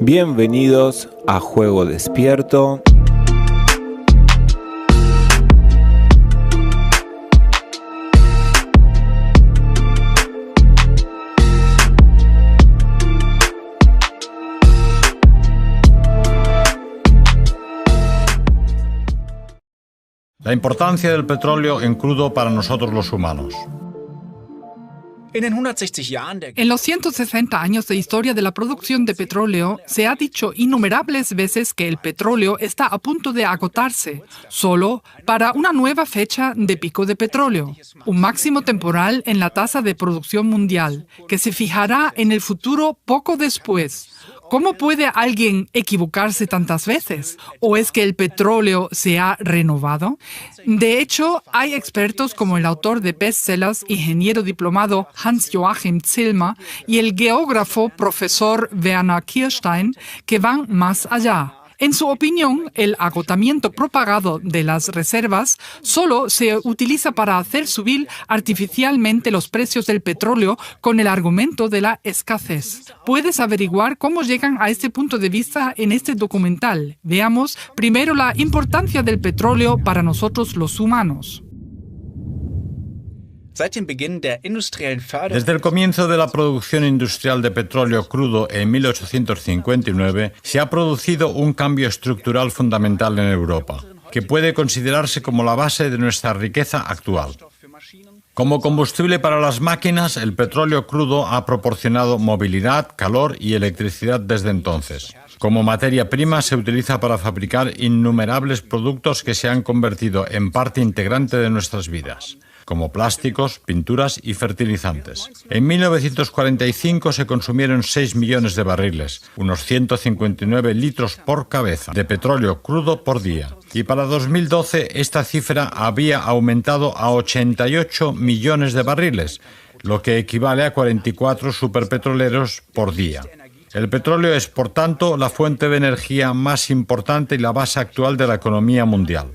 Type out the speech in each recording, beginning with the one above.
Bienvenidos a Juego Despierto. La importancia del petróleo en crudo para nosotros los humanos. En los 160 años de historia de la producción de petróleo, se ha dicho innumerables veces que el petróleo está a punto de agotarse, solo para una nueva fecha de pico de petróleo, un máximo temporal en la tasa de producción mundial, que se fijará en el futuro poco después. ¿Cómo puede alguien equivocarse tantas veces? ¿O es que el petróleo se ha renovado? De hecho, hay expertos como el autor de bestsellers, ingeniero diplomado Hans-Joachim Zillmer, y el geógrafo profesor Werner Kirstein, que van más allá. En su opinión, el agotamiento propagado de las reservas solo se utiliza para hacer subir artificialmente los precios del petróleo con el argumento de la escasez. Puedes averiguar cómo llegan a este punto de vista en este documental. Veamos primero la importancia del petróleo para nosotros los humanos. Desde el comienzo de la producción industrial de petróleo crudo en 1859, se ha producido un cambio estructural fundamental en Europa, que puede considerarse como la base de nuestra riqueza actual. Como combustible para las máquinas, el petróleo crudo ha proporcionado movilidad, calor y electricidad desde entonces. Como materia prima se utiliza para fabricar innumerables productos que se han convertido en parte integrante de nuestras vidas, como plásticos, pinturas y fertilizantes. En 1945 se consumieron 6 millones de barriles, unos 159 litros por cabeza, de petróleo crudo por día. Y para 2012 esta cifra había aumentado a 88 millones de barriles, lo que equivale a 44 superpetroleros por día. El petróleo es, por tanto, la fuente de energía más importante y la base actual de la economía mundial.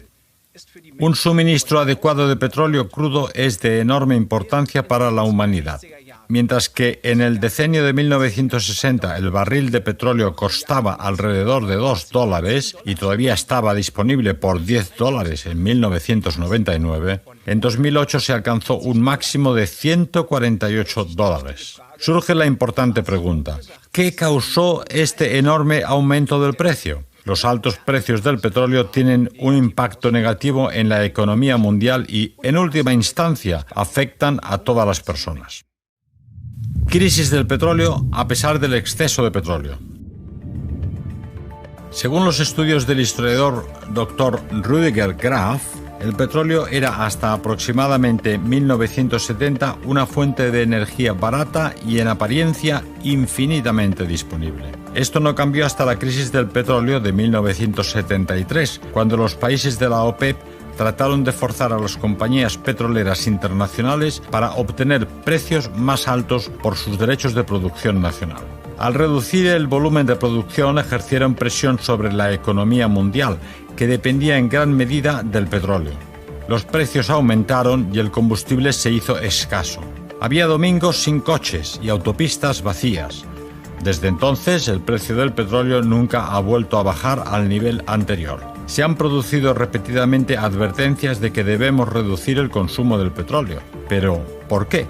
Un suministro adecuado de petróleo crudo es de enorme importancia para la humanidad. Mientras que en el decenio de 1960 el barril de petróleo costaba alrededor de $2 y todavía estaba disponible por $10 en 1999, en 2008 se alcanzó un máximo de $148. Surge la importante pregunta: ¿qué causó este enorme aumento del precio? Los altos precios del petróleo tienen un impacto negativo en la economía mundial y, en última instancia, afectan a todas las personas. Crisis del petróleo a pesar del exceso de petróleo. Según los estudios del historiador Dr. Rüdiger Graf, el petróleo era hasta aproximadamente 1970 una fuente de energía barata y en apariencia infinitamente disponible. Esto no cambió hasta la crisis del petróleo de 1973, cuando los países de la OPEP trataron de forzar a las compañías petroleras internacionales para obtener precios más altos por sus derechos de producción nacional. Al reducir el volumen de producción, ejercieron presión sobre la economía mundial, que dependía en gran medida del petróleo. Los precios aumentaron y el combustible se hizo escaso. Había domingos sin coches y autopistas vacías. Desde entonces, el precio del petróleo nunca ha vuelto a bajar al nivel anterior. Se han producido repetidamente advertencias de que debemos reducir el consumo del petróleo. Pero, ¿por qué?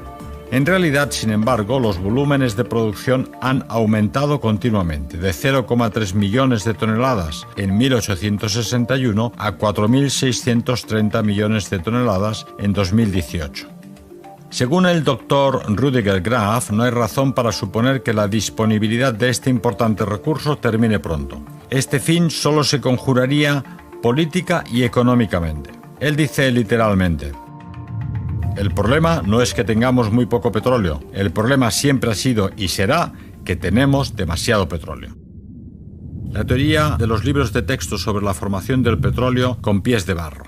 En realidad, sin embargo, los volúmenes de producción han aumentado continuamente, de 0,3 millones de toneladas en 1861 a 4.630 millones de toneladas en 2018. Según el doctor Rüdiger Graf, no hay razón para suponer que la disponibilidad de este importante recurso termine pronto. Este fin solo se conjuraría política y económicamente. Él dice literalmente: el problema no es que tengamos muy poco petróleo, el problema siempre ha sido y será que tenemos demasiado petróleo. La teoría de los libros de texto sobre la formación del petróleo con pies de barro.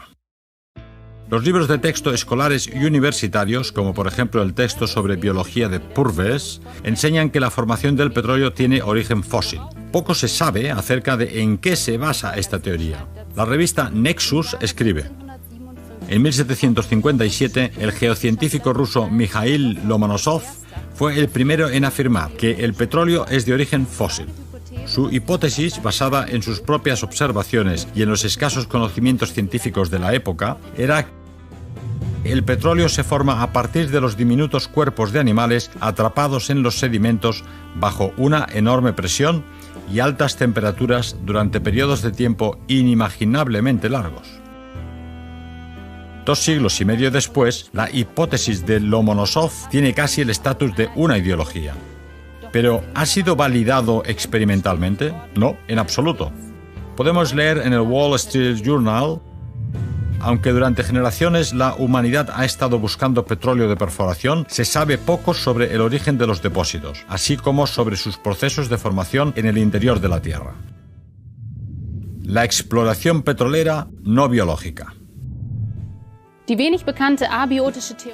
Los libros de texto escolares y universitarios, como por ejemplo el texto sobre biología de Purves, enseñan que la formación del petróleo tiene origen fósil. Poco se sabe acerca de en qué se basa esta teoría. La revista Nexus escribe: en 1757, el geocientífico ruso Mikhail Lomonosov fue el primero en afirmar que el petróleo es de origen fósil. Su hipótesis, basada en sus propias observaciones y en los escasos conocimientos científicos de la época, era que el petróleo se forma a partir de los diminutos cuerpos de animales atrapados en los sedimentos bajo una enorme presión y altas temperaturas durante periodos de tiempo inimaginablemente largos. 2 siglos y medio después, la hipótesis de Lomonosov tiene casi el estatus de una ideología. ¿Pero ha sido validado experimentalmente? No, en absoluto. Podemos leer en el Wall Street Journal: aunque durante generaciones la humanidad ha estado buscando petróleo de perforación, se sabe poco sobre el origen de los depósitos, así como sobre sus procesos de formación en el interior de la Tierra. La exploración petrolera no biológica.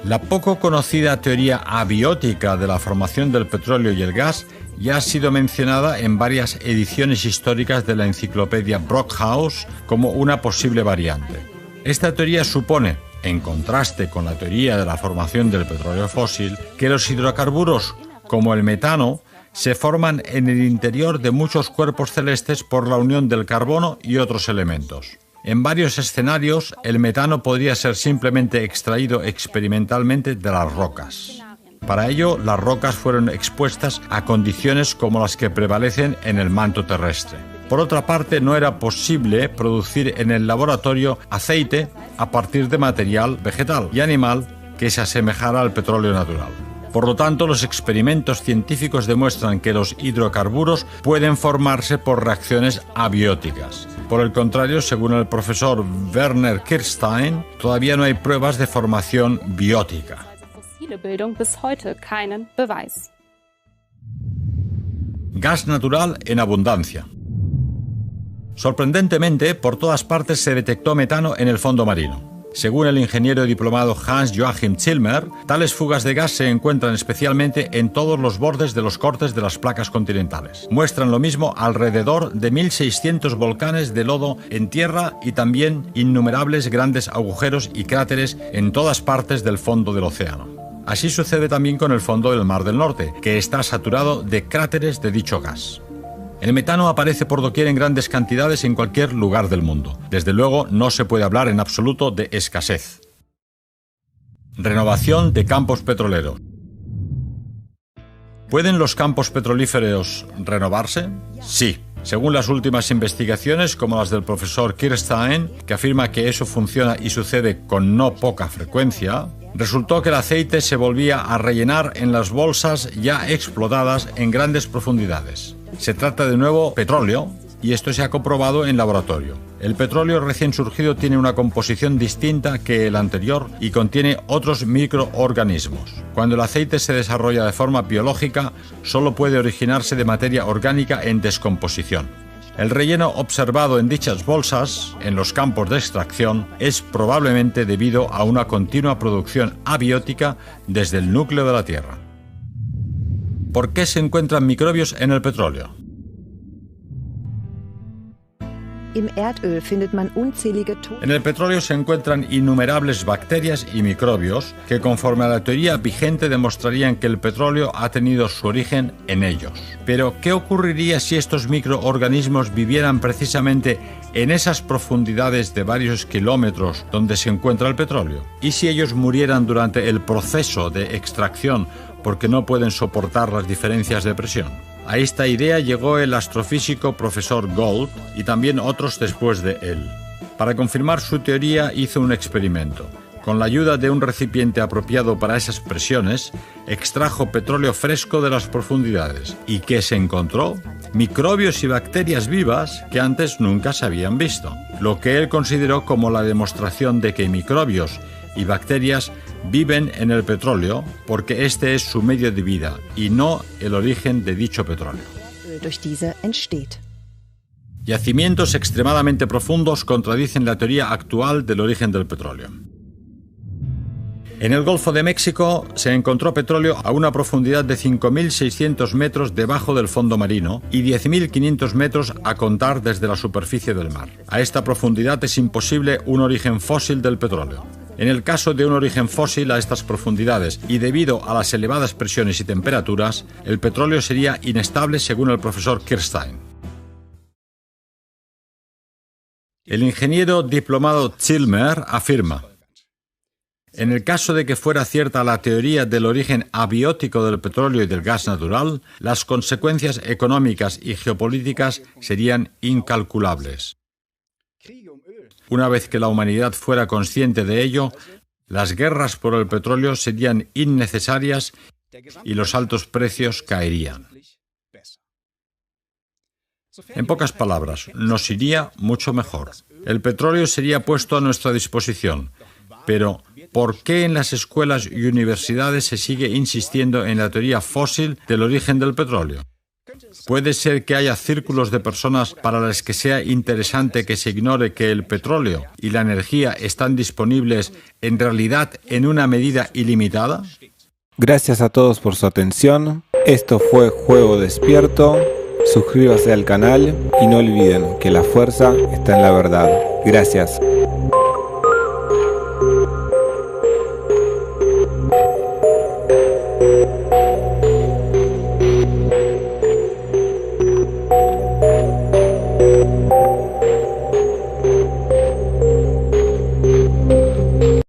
La poco conocida teoría abiótica de la formación del petróleo y el gas ya ha sido mencionada en varias ediciones históricas de la enciclopedia Brockhaus como una posible variante. Esta teoría supone, en contraste con la teoría de la formación del petróleo fósil, que los hidrocarburos, como el metano, se forman en el interior de muchos cuerpos celestes por la unión del carbono y otros elementos. En varios escenarios, el metano podría ser simplemente extraído experimentalmente de las rocas. Para ello, las rocas fueron expuestas a condiciones como las que prevalecen en el manto terrestre. Por otra parte, no era posible producir en el laboratorio aceite a partir de material vegetal y animal que se asemejara al petróleo natural. Por lo tanto, los experimentos científicos demuestran que los hidrocarburos pueden formarse por reacciones abióticas. Por el contrario, según el profesor Werner Kirstein, todavía no hay pruebas de formación biótica. Gas natural en abundancia. Sorprendentemente, por todas partes se detectó metano en el fondo marino. Según el ingeniero diplomado Hans-Joachim Zillmer, tales fugas de gas se encuentran especialmente en todos los bordes de los cortes de las placas continentales. Muestran lo mismo alrededor de 1.600 volcanes de lodo en tierra y también innumerables grandes agujeros y cráteres en todas partes del fondo del océano. Así sucede también con el fondo del Mar del Norte, que está saturado de cráteres de dicho gas. El metano aparece por doquier en grandes cantidades en cualquier lugar del mundo. Desde luego, no se puede hablar en absoluto de escasez. Renovación de campos petroleros. ¿Pueden los campos petrolíferos renovarse? Sí. Según las últimas investigaciones, como las del profesor Kirstein, que afirma que eso funciona y sucede con no poca frecuencia, resultó que el aceite se volvía a rellenar en las bolsas ya explotadas en grandes profundidades. Se trata de nuevo petróleo y esto se ha comprobado en laboratorio. El petróleo recién surgido tiene una composición distinta que el anterior y contiene otros microorganismos. Cuando el aceite se desarrolla de forma biológica, solo puede originarse de materia orgánica en descomposición. El relleno observado en dichas bolsas, en los campos de extracción, es probablemente debido a una continua producción abiótica desde el núcleo de la Tierra. ¿Por qué se encuentran microbios en el petróleo? En el petróleo se encuentran innumerables bacterias y microbios que, conforme a la teoría vigente, demostrarían que el petróleo ha tenido su origen en ellos. Pero, ¿qué ocurriría si estos microorganismos vivieran precisamente en esas profundidades de varios kilómetros donde se encuentra el petróleo? ¿Y si ellos murieran durante el proceso de extracción porque no pueden soportar las diferencias de presión? A esta idea llegó el astrofísico profesor Gold y también otros después de él. Para confirmar su teoría hizo un experimento. Con la ayuda de un recipiente apropiado para esas presiones, extrajo petróleo fresco de las profundidades. ¿Y qué se encontró? Microbios y bacterias vivas que antes nunca se habían visto. Lo que él consideró como la demostración de que microbios y bacterias viven en el petróleo porque este es su medio de vida y no el origen de dicho petróleo. Yacimientos extremadamente profundos contradicen la teoría actual del origen del petróleo. En el Golfo de México se encontró petróleo a una profundidad de 5.600 metros debajo del fondo marino y 10.500 metros a contar desde la superficie del mar. A esta profundidad es imposible un origen fósil del petróleo. En el caso de un origen fósil a estas profundidades y debido a las elevadas presiones y temperaturas, el petróleo sería inestable según el profesor Kirstein. El ingeniero diplomado Zillmer afirma: en el caso de que fuera cierta la teoría del origen abiótico del petróleo y del gas natural, las consecuencias económicas y geopolíticas serían incalculables. Una vez que la humanidad fuera consciente de ello, las guerras por el petróleo serían innecesarias y los altos precios caerían. En pocas palabras, nos iría mucho mejor. El petróleo sería puesto a nuestra disposición, pero ¿por qué en las escuelas y universidades se sigue insistiendo en la teoría fósil del origen del petróleo? ¿Puede ser que haya círculos de personas para las que sea interesante que se ignore que el petróleo y la energía están disponibles en realidad en una medida ilimitada? Gracias a todos por su atención. Esto fue Juego Despierto. Suscríbase al canal y no olviden que la fuerza está en la verdad. Gracias.